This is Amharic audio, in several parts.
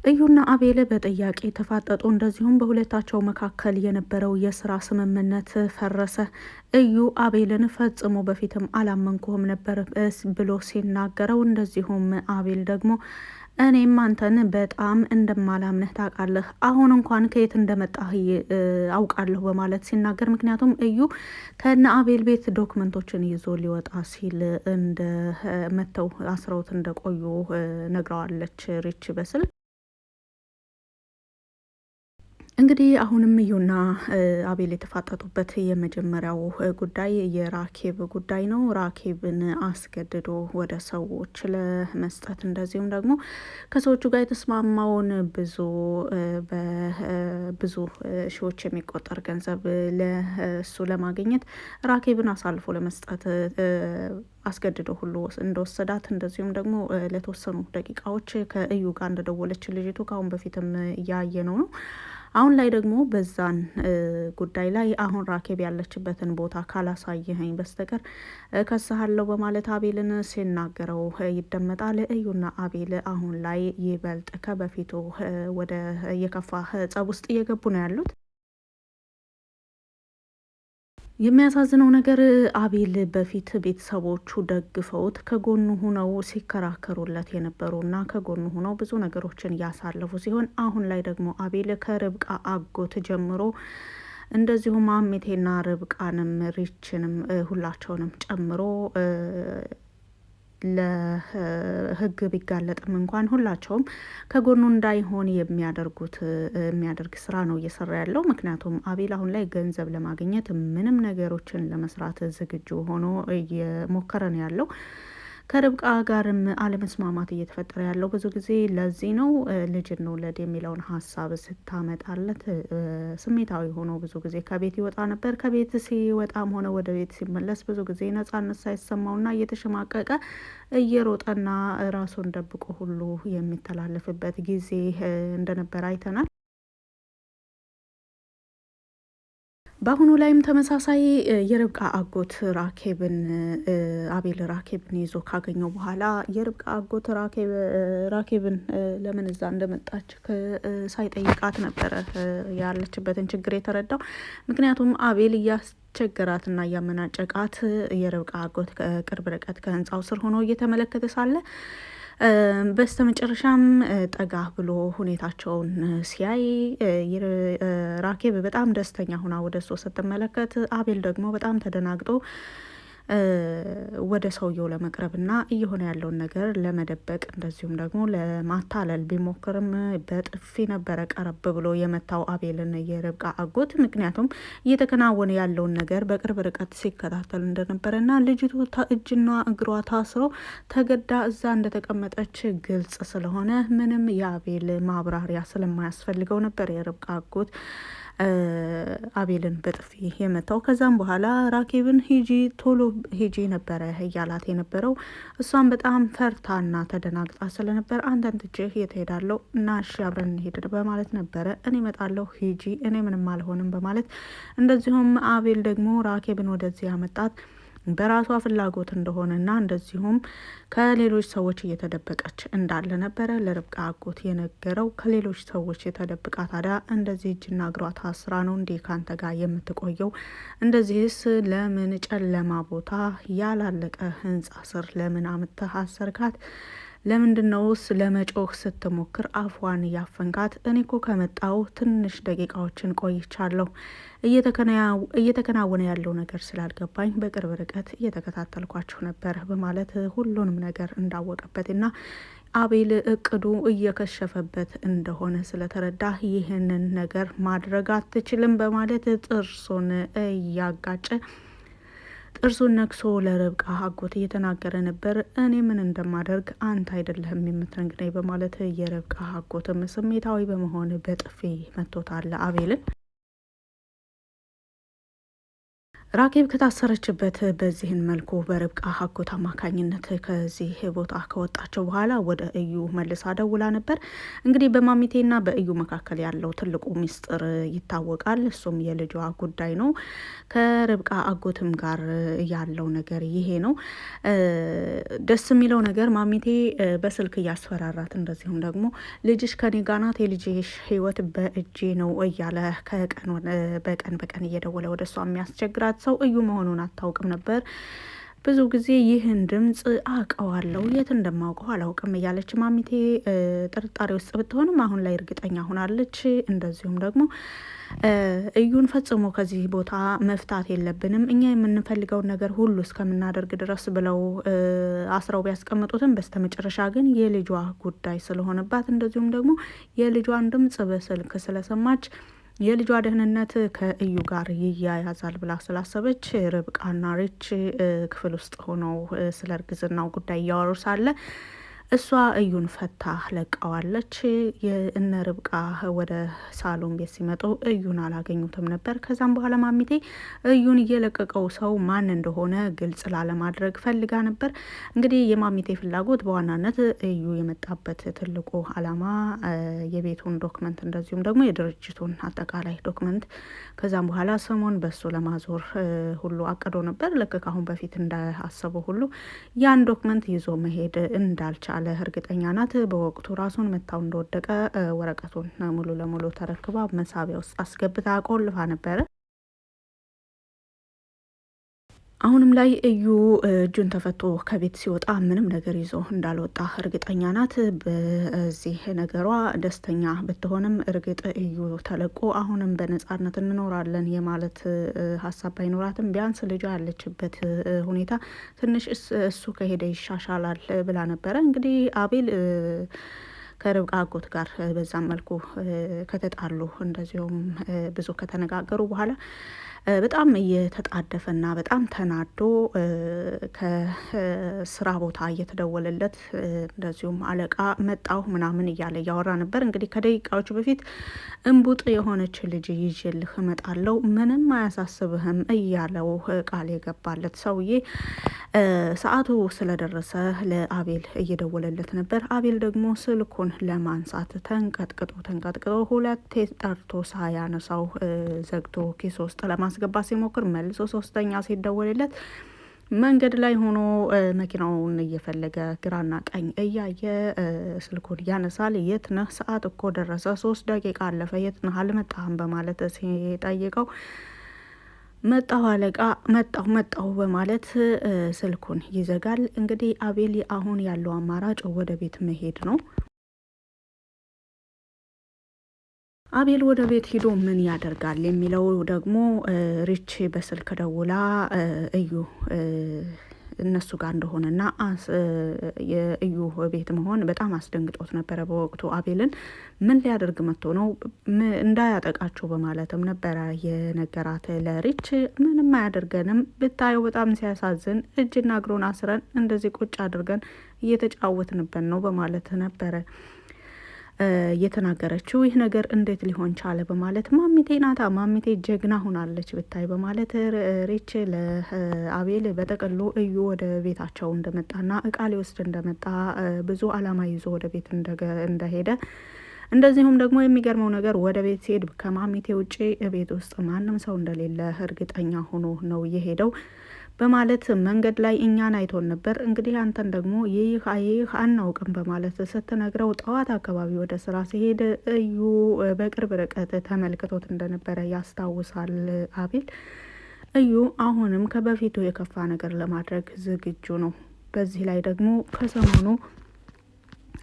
እዩና አቤል በጥያቄ ተፋጠጡ። እንደዚሁም በሁለታቸው መካከል የነበረው የስራ ስምምነት ፈረሰ። እዩ አቤልን ፈጽሞ በፊትም አላመንኩህም ነበር ብሎ ሲናገረው፣ እንደዚሁም አቤል ደግሞ እኔም አንተን በጣም እንደማላምንህ ታውቃለህ፣ አሁን እንኳን ከየት እንደመጣህ አውቃለሁ በማለት ሲናገር፣ ምክንያቱም እዩ ከነ አቤል ቤት ዶክመንቶችን ይዞ ሊወጣ ሲል እንደ መተው አስረውት እንደቆዩ ነግረዋለች ሪች በስልክ። እንግዲህ አሁንም እዩና አቤል የተፋጠጡበት የመጀመሪያው ጉዳይ የራኬብ ጉዳይ ነው። ራኬብን አስገድዶ ወደ ሰዎች ለመስጠት እንደዚሁም ደግሞ ከሰዎቹ ጋር የተስማማውን በብዙ ሺዎች የሚቆጠር ገንዘብ ለእሱ ለማግኘት ራኬብን አሳልፎ ለመስጠት አስገድዶ ሁሉ እንደወሰዳት እንደዚሁም ደግሞ ለተወሰኑ ደቂቃዎች ከእዩ ጋር እንደደወለች ልጅቱ ከአሁን በፊትም እያየነው ነው። አሁን ላይ ደግሞ በዛን ጉዳይ ላይ አሁን ራኬብ ያለችበትን ቦታ ካላሳየኸኝ በስተቀር ከሳሃለው በማለት አቤልን ሲናገረው ይደመጣል። እዩና አቤል አሁን ላይ ይበልጥ ከበፊቱ ወደ የከፋ ጸብ ውስጥ እየገቡ ነው ያሉት። የሚያሳዝነው ነገር አቤል በፊት ቤተሰቦቹ ደግፈውት ከጎኑ ሁነው ሲከራከሩለት የነበሩና ከጎኑ ሁነው ብዙ ነገሮችን እያሳለፉ ሲሆን፣ አሁን ላይ ደግሞ አቤል ከርብቃ አጎት ጀምሮ እንደዚሁም አሜቴና ርብቃንም ሪችንም ሁላቸውንም ጨምሮ ለህግ ቢጋለጥም እንኳን ሁላቸውም ከጎኑ እንዳይሆን የሚያደርግ ስራ ነው እየሰራ ያለው። ምክንያቱም አቤል አሁን ላይ ገንዘብ ለማግኘት ምንም ነገሮችን ለመስራት ዝግጁ ሆኖ እየሞከረ ነው ያለው። ከርብቃ ጋርም አለመስማማት እየተፈጠረ ያለው ብዙ ጊዜ ለዚህ ነው። ልጅን እንውለድ የሚለውን ሀሳብ ስታመጣለት ስሜታዊ ሆኖ ብዙ ጊዜ ከቤት ይወጣ ነበር። ከቤት ሲወጣም ሆነ ወደ ቤት ሲመለስ ብዙ ጊዜ ነጻነት ሳይሰማውና እየተሸማቀቀ እየሮጠና ራሱን ደብቆ ሁሉ የሚተላለፍበት ጊዜ እንደነበረ አይተናል። በአሁኑ ላይም ተመሳሳይ የርብቃ አጎት አቤል ራኬብን ይዞ ካገኘው በኋላ የርብቃ አጎት ራኬብን ለምን እዛ እንደመጣች ሳይጠይቃት ነበረ ያለችበትን ችግር የተረዳው። ምክንያቱም አቤል እያስቸገራትና እያመናጨቃት የርብቃ አጎት ከቅርብ ርቀት ከህንፃው ስር ሆኖ እየተመለከተ ሳለ በስተመጨረሻም ጠጋ ብሎ ሁኔታቸውን ሲያይ ራኬብ በጣም ደስተኛ ሆና ወደ እሱ ስትመለከት፣ አቤል ደግሞ በጣም ተደናግጦ ወደ ሰውየው ለመቅረብና እየሆነ ያለውን ነገር ለመደበቅ እንደዚሁም ደግሞ ለማታለል ቢሞክርም በጥፊ ነበረ ቀረብ ብሎ የመታው አቤልን የርብቃ አጎት። ምክንያቱም እየተከናወነ ያለውን ነገር በቅርብ ርቀት ሲከታተል እንደነበረና ልጅቱ እጅና እግሯ ታስሮ ተገዳ እዛ እንደተቀመጠች ግልጽ ስለሆነ ምንም የአቤል ማብራሪያ ስለማያስፈልገው ነበር የርብቃ አጎት አቤልን በጥፊ የመታው። ከዛም በኋላ ራኬብን ቶሎ ሂጂ ነበረ እያላት የነበረው። እሷን በጣም ፈርታና ተደናግጣ ስለነበር አንተን ትቼ የት ሄዳለሁ እና እሺ አብረን እንሄድ በማለት ነበረ። እኔ እመጣለሁ ሂጂ፣ እኔ ምንም አልሆንም በማለት እንደዚሁም አቤል ደግሞ ራኬብን ወደዚህ ያመጣት በራሷ ፍላጎት እንደሆነና እንደዚሁም ከሌሎች ሰዎች እየተደበቀች እንዳለ ነበረ ለርብቃ አጎት የነገረው። ከሌሎች ሰዎች የተደብቃ ታዲያ እንደዚህ እጅና እግሯ ታስራ ነው እንዴ ካንተ ጋር የምትቆየው? እንደዚህስ ለምን ጨለማ ቦታ ያላለቀ ህንጻ ስር ለምን አምጥተህ አሰርካት? ለምንድነውስ ለመጮህ ስትሞክር አፏን ያፈንካት? እኔ እኮ ከመጣው ትንሽ ደቂቃዎችን ቆይቻለሁ። እየተከናወነ ያለው ነገር ስላልገባኝ በቅርብ ርቀት እየተከታተልኳችሁ ነበር በማለት ሁሉንም ነገር እንዳወቀበትና አቤል እቅዱ እየከሸፈበት እንደሆነ ስለተረዳ ይህንን ነገር ማድረግ አትችልም በማለት ጥርሱን እያጋጨ ጥርሱን ነክሶ ለርብቃ አጎት እየተናገረ ነበር። እኔ ምን እንደማደርግ አንተ አይደለህም የምትነግረኝ በማለት የርብቃ አጎትም ስሜታዊ በመሆን በጥፊ መቶታል አቤልን። ራኬብ ከታሰረችበት በዚህን መልኩ በርብቃ አጎት አማካኝነት ከዚህ ቦታ ከወጣቸው በኋላ ወደ እዩ መልሳ ደውላ ነበር። እንግዲህ በማሚቴና በእዩ መካከል ያለው ትልቁ ሚስጥር ይታወቃል። እሱም የልጇ ጉዳይ ነው። ከርብቃ አጎትም ጋር ያለው ነገር ይሄ ነው። ደስ የሚለው ነገር ማሚቴ በስልክ እያስፈራራት፣ እንደዚሁም ደግሞ ልጅሽ ከኔ ጋር ናት፣ የልጅሽ ሕይወት በእጄ ነው እያለ በቀን እየደወለ ወደ እሷ የሚያስቸግራት ሰው እዩ መሆኑን አታውቅም ነበር። ብዙ ጊዜ ይህን ድምጽ አውቀዋለሁ፣ የት እንደማውቀው አላውቅም እያለች ማሚቴ ጥርጣሬ ውስጥ ብትሆንም አሁን ላይ እርግጠኛ ሆናለች። እንደዚሁም ደግሞ እዩን ፈጽሞ ከዚህ ቦታ መፍታት የለብንም፣ እኛ የምንፈልገውን ነገር ሁሉ እስከምናደርግ ድረስ ብለው አስረው ቢያስቀምጡትም በስተመጨረሻ ግን የልጇ ጉዳይ ስለሆነባት፣ እንደዚሁም ደግሞ የልጇን ድምጽ በስልክ ስለሰማች የልጇ ደህንነት ከእዩ ጋር ይያያዛል ብላ ስላሰበች ርብቃና ሪች ክፍል ውስጥ ሆነው ስለ እርግዝናው ጉዳይ እያወሩ ሳለ እሷ እዩን ፈታ ለቀዋለች። የእነ ርብቃ ወደ ሳሎን ቤት ሲመጡ እዩን አላገኙትም ነበር። ከዛም በኋላ ማሚቴ እዩን እየለቀቀው ሰው ማን እንደሆነ ግልጽ ላለማድረግ ፈልጋ ነበር። እንግዲህ የማሚቴ ፍላጎት በዋናነት እዩ የመጣበት ትልቁ አላማ የቤቱን ዶክመንት፣ እንደዚሁም ደግሞ የድርጅቱን አጠቃላይ ዶክመንት ከዛም በኋላ ስሙን በሱ ለማዞር ሁሉ አቅዶ ነበር። ልክ ካሁን በፊት እንዳሰበው ሁሉ ያን ዶክመንት ይዞ መሄድ እንዳልቻለ እርግጠኛ ናት። በወቅቱ ራሱን መታው እንደወደቀ ወረቀቱን ሙሉ ለሙሉ ተረክባ መሳቢያ ውስጥ አስገብታ ቆልፋ ነበረ። አሁንም ላይ እዩ እጁን ተፈቶ ከቤት ሲወጣ ምንም ነገር ይዞ እንዳልወጣ እርግጠኛ ናት። በዚህ ነገሯ ደስተኛ ብትሆንም እርግጥ እዩ ተለቆ አሁንም በነጻነት እንኖራለን የማለት ሀሳብ ባይኖራትም ቢያንስ ልጇ ያለችበት ሁኔታ ትንሽ እሱ ከሄደ ይሻሻላል ብላ ነበረ። እንግዲህ አቤል ከርብቃ አጎት ጋር በዛም መልኩ ከተጣሉ እንደዚሁም ብዙ ከተነጋገሩ በኋላ በጣም እየተጣደፈና በጣም ተናዶ ከስራ ቦታ እየተደወለለት እንደዚሁም አለቃ መጣሁ ምናምን እያለ እያወራ ነበር። እንግዲህ ከደቂቃዎች በፊት እንቡጥ የሆነች ልጅ ይዤልህ እመጣለሁ፣ ምንም አያሳስብህም እያለው ቃል የገባለት ሰውዬ ሰዓቱ ስለደረሰ ለአቤል እየደወለለት ነበር። አቤል ደግሞ ስልኩን ለማንሳት ተንቀጥቅጦ ሁለቴ ጠርቶ ሳያነሳው ዘግቶ ኪስ ውስጥ ለማስገባት ሲሞክር መልሶ ሶስተኛ ሲደወልለት መንገድ ላይ ሆኖ መኪናውን እየፈለገ ግራና ቀኝ እያየ ስልኩን ያነሳል። የት ነህ? ሰዓት እኮ ደረሰ፣ 3 ደቂቃ አለፈ፣ የት ነህ? አልመጣህም በማለት ሲጠይቀው መጣሁ አለቃ፣ መጣሁ በማለት ስልኩን ይዘጋል። እንግዲህ አቤል አሁን ያለው አማራጭ ወደ ቤት መሄድ ነው። አቤል ወደ ቤት ሂዶ ምን ያደርጋል የሚለው ደግሞ ሪች በስልክ ደውላ እዩ እነሱ ጋር እንደሆነና የእዩ ቤት መሆን በጣም አስደንግጦት ነበረ። በወቅቱ አቤልን ምን ሊያደርግ መጥቶ ነው እንዳያጠቃቸው በማለትም ነበረ የነገራት ለሪች። ምንም አያደርገንም፣ ብታየው በጣም ሲያሳዝን እጅና እግሩን አስረን እንደዚህ ቁጭ አድርገን እየተጫወትንበት ነው በማለት ነበረ የተናገረችው። ይህ ነገር እንዴት ሊሆን ቻለ በማለት ማሚቴ ናታ፣ ማሚቴ ጀግና ሆናለች ብታይ በማለት ሪች ለአቤል በጠቅሉ እዩ ወደ ቤታቸው እንደመጣና እቃ ሊወስድ እንደመጣ ብዙ አላማ ይዞ ወደ ቤት እንደሄደ እንደዚሁም ደግሞ የሚገርመው ነገር ወደ ቤት ሲሄድ ከማሚቴ ውጭ ቤት ውስጥ ማንም ሰው እንደሌለ እርግጠኛ ሆኖ ነው የሄደው በማለት መንገድ ላይ እኛን አይቶን ነበር፣ እንግዲህ አንተን ደግሞ ይህ አናውቅም በማለት ስትነግረው ጠዋት አካባቢ ወደ ስራ ሲሄድ እዩ በቅርብ ርቀት ተመልክቶት እንደነበረ ያስታውሳል አቤል። እዩ አሁንም ከበፊቱ የከፋ ነገር ለማድረግ ዝግጁ ነው። በዚህ ላይ ደግሞ ከሰሞኑ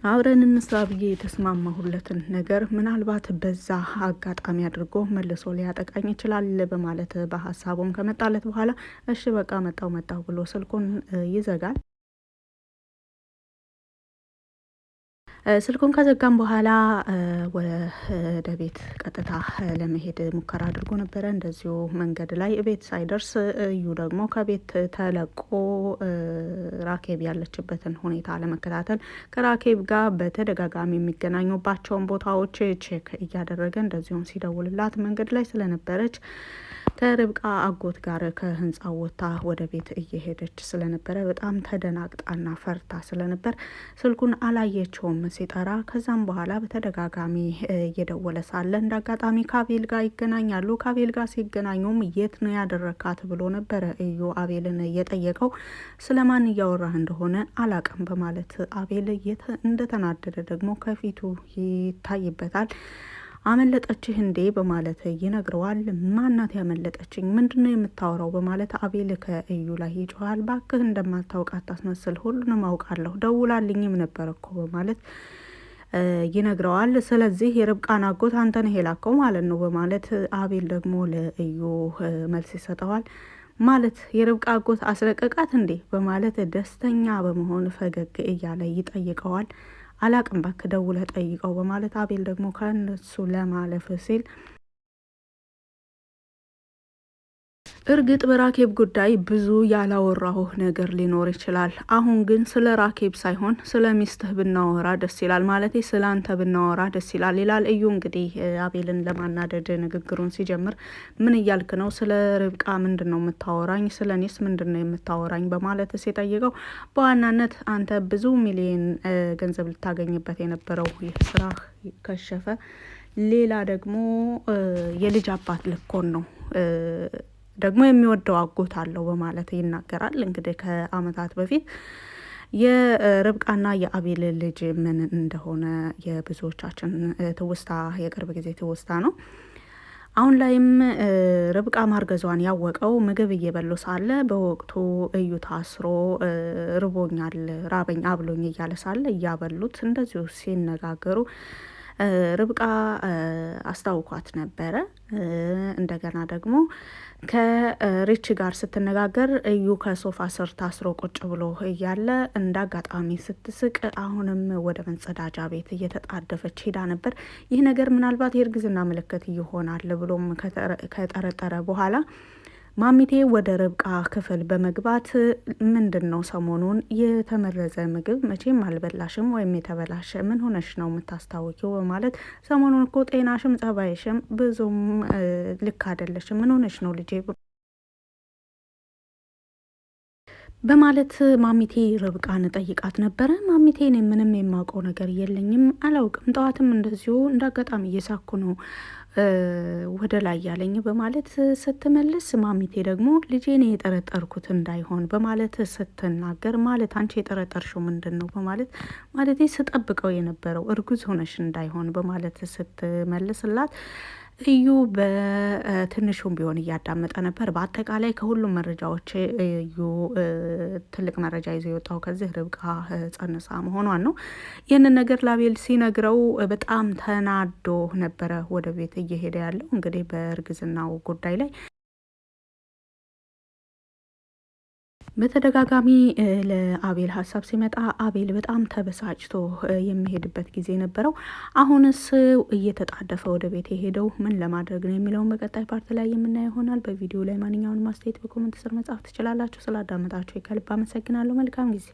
አብረን እንስራ ብዬ የተስማማሁለትን ነገር ምናልባት በዛ አጋጣሚ አድርጎ መልሶ ሊያጠቃኝ ይችላል በማለት በሀሳቡም ከመጣለት በኋላ እሺ በቃ መጣው ብሎ ስልኩን ይዘጋል። ስልኩን ከዘጋም በኋላ ወደ ቤት ቀጥታ ለመሄድ ሙከራ አድርጎ ነበረ። እንደዚሁ መንገድ ላይ ቤት ሳይደርስ እዩ ደግሞ ከቤት ተለቆ ራኬብ ያለችበትን ሁኔታ ለመከታተል ከራኬብ ጋር በተደጋጋሚ የሚገናኙባቸውን ቦታዎች ቼክ እያደረገ እንደዚሁም ሲደውልላት መንገድ ላይ ስለነበረች ከርብቃ አጎት ጋር ከህንፃው ወጥታ ወደ ቤት እየሄደች ስለነበረ በጣም ተደናግጣና ፈርታ ስለነበር ስልኩን አላየችውም ሲጠራ። ከዛም በኋላ በተደጋጋሚ እየደወለ ሳለ እንደ አጋጣሚ ከአቤል ጋር ይገናኛሉ። ከአቤል ጋር ሲገናኙም የት ነው ያደረካት ብሎ ነበረ እዩ አቤልን እየጠየቀው። ስለማን እያወራህ እንደሆነ አላቅም በማለት አቤል እንደተናደደ ደግሞ ከፊቱ ይታይበታል። አመለጠችህ እንዴ በማለት ይነግረዋል። ማናት ያመለጠችኝ? ምንድነው የምታወራው? በማለት አቤል ከእዩ ላይ ይጮሃል። ባክህ እንደማታውቃት ታስመስል፣ ሁሉንም አውቃለሁ፣ ደውላልኝም ነበር እኮ በማለት ይነግረዋል። ስለዚህ የርብቃን አጎት አንተ ነህ የላከው ማለት ነው በማለት አቤል ደግሞ ለእዩ መልስ ይሰጠዋል። ማለት የርብቃ አጎት አስለቀቃት እንዴ በማለት ደስተኛ በመሆን ፈገግ እያለ ይጠይቀዋል። አላቅም ባክህ ደውለህ ጠይቀው በማለት አቤል ደግሞ ከእነሱ ለማለፍ ሲል እርግጥ በራኬብ ጉዳይ ብዙ ያላወራሁህ ነገር ሊኖር ይችላል። አሁን ግን ስለ ራኬብ ሳይሆን ስለ ሚስትህ ብናወራ ደስ ይላል፣ ማለት ስለ አንተ ብናወራ ደስ ይላል ይላል እዩ። እንግዲህ አቤልን ለማናደድ ንግግሩን ሲጀምር ምን እያልክ ነው? ስለ ርብቃ ምንድን ነው የምታወራኝ? ስለ እኔስ ምንድን ነው የምታወራኝ? በማለት ሲጠይቀው በዋናነት አንተ ብዙ ሚሊዮን ገንዘብ ልታገኝበት የነበረው ይህ ስራ ከሸፈ፣ ሌላ ደግሞ የልጅ አባት ልኮን ነው ደግሞ የሚወደው አጎት አለው በማለት ይናገራል። እንግዲህ ከአመታት በፊት የርብቃና የአቤል ልጅ ምን እንደሆነ የብዙዎቻችን ትውስታ፣ የቅርብ ጊዜ ትውስታ ነው። አሁን ላይም ርብቃ ማርገዟን ያወቀው ምግብ እየበሉ ሳለ በወቅቱ እዩ ታስሮ ርቦኛል፣ ራበኝ፣ አብሎኝ እያለ ሳለ እያበሉት እንደዚሁ ሲነጋገሩ ርብቃ አስታውኳት ነበረ። እንደገና ደግሞ ከሪች ጋር ስትነጋገር እዩ ከሶፋ ስር ታስሮ ቁጭ ብሎ እያለ እንደ አጋጣሚ ስትስቅ አሁንም ወደ መጸዳጃ ቤት እየተጣደፈች ሄዳ ነበር። ይህ ነገር ምናልባት የእርግዝና ምልክት ይሆናል ብሎም ከጠረጠረ በኋላ ማሚቴ ወደ ርብቃ ክፍል በመግባት ምንድን ነው ሰሞኑን የተመረዘ ምግብ መቼም አልበላሽም ወይም የተበላሸ ምን ሆነሽ ነው የምታስታውቂው? በማለት ሰሞኑን እኮ ጤናሽም ጸባይሽም ብዙም ልክ አይደለሽም፣ ምን ሆነሽ ነው ልጄ? በማለት ማሚቴ ርብቃን ጠይቃት ነበረ። ማሚቴ እኔ ምንም የማውቀው ነገር የለኝም አላውቅም፣ ጠዋትም እንደዚሁ እንዳጋጣሚ እየሳኩ ነው ወደ ላይ ያለኝ በማለት ስትመልስ፣ ማሚቴ ደግሞ ልጄን የጠረጠርኩት እንዳይሆን በማለት ስትናገር፣ ማለት አንቺ የጠረጠርሽው ምንድን ነው በማለት ማለቴ ስጠብቀው የነበረው እርጉዝ ሆነሽ እንዳይሆን በማለት ስትመልስላት፣ እዩ በትንሹም ቢሆን እያዳመጠ ነበር። በአጠቃላይ ከሁሉም መረጃዎች እዩ ትልቅ መረጃ ይዞ የወጣው ከዚህ ርብቃ ጸንሳ መሆኗን ነው። ይህንን ነገር ላቤል ሲነግረው በጣም ተናዶ ነበረ ወደ ቤት እየሄደ ያለው። እንግዲህ በእርግዝናው ጉዳይ ላይ በተደጋጋሚ ለአቤል ሀሳብ ሲመጣ አቤል በጣም ተበሳጭቶ የሚሄድበት ጊዜ ነበረው። አሁንስ እየተጣደፈ ወደ ቤት የሄደው ምን ለማድረግ ነው የሚለውን በቀጣይ ፓርት ላይ የምናየው ይሆናል። በቪዲዮ ላይ ማንኛውንም አስተያየት በኮመንት ስር መጻፍ ትችላላችሁ። ስላዳመጣችሁ ከልብ አመሰግናለሁ። መልካም ጊዜ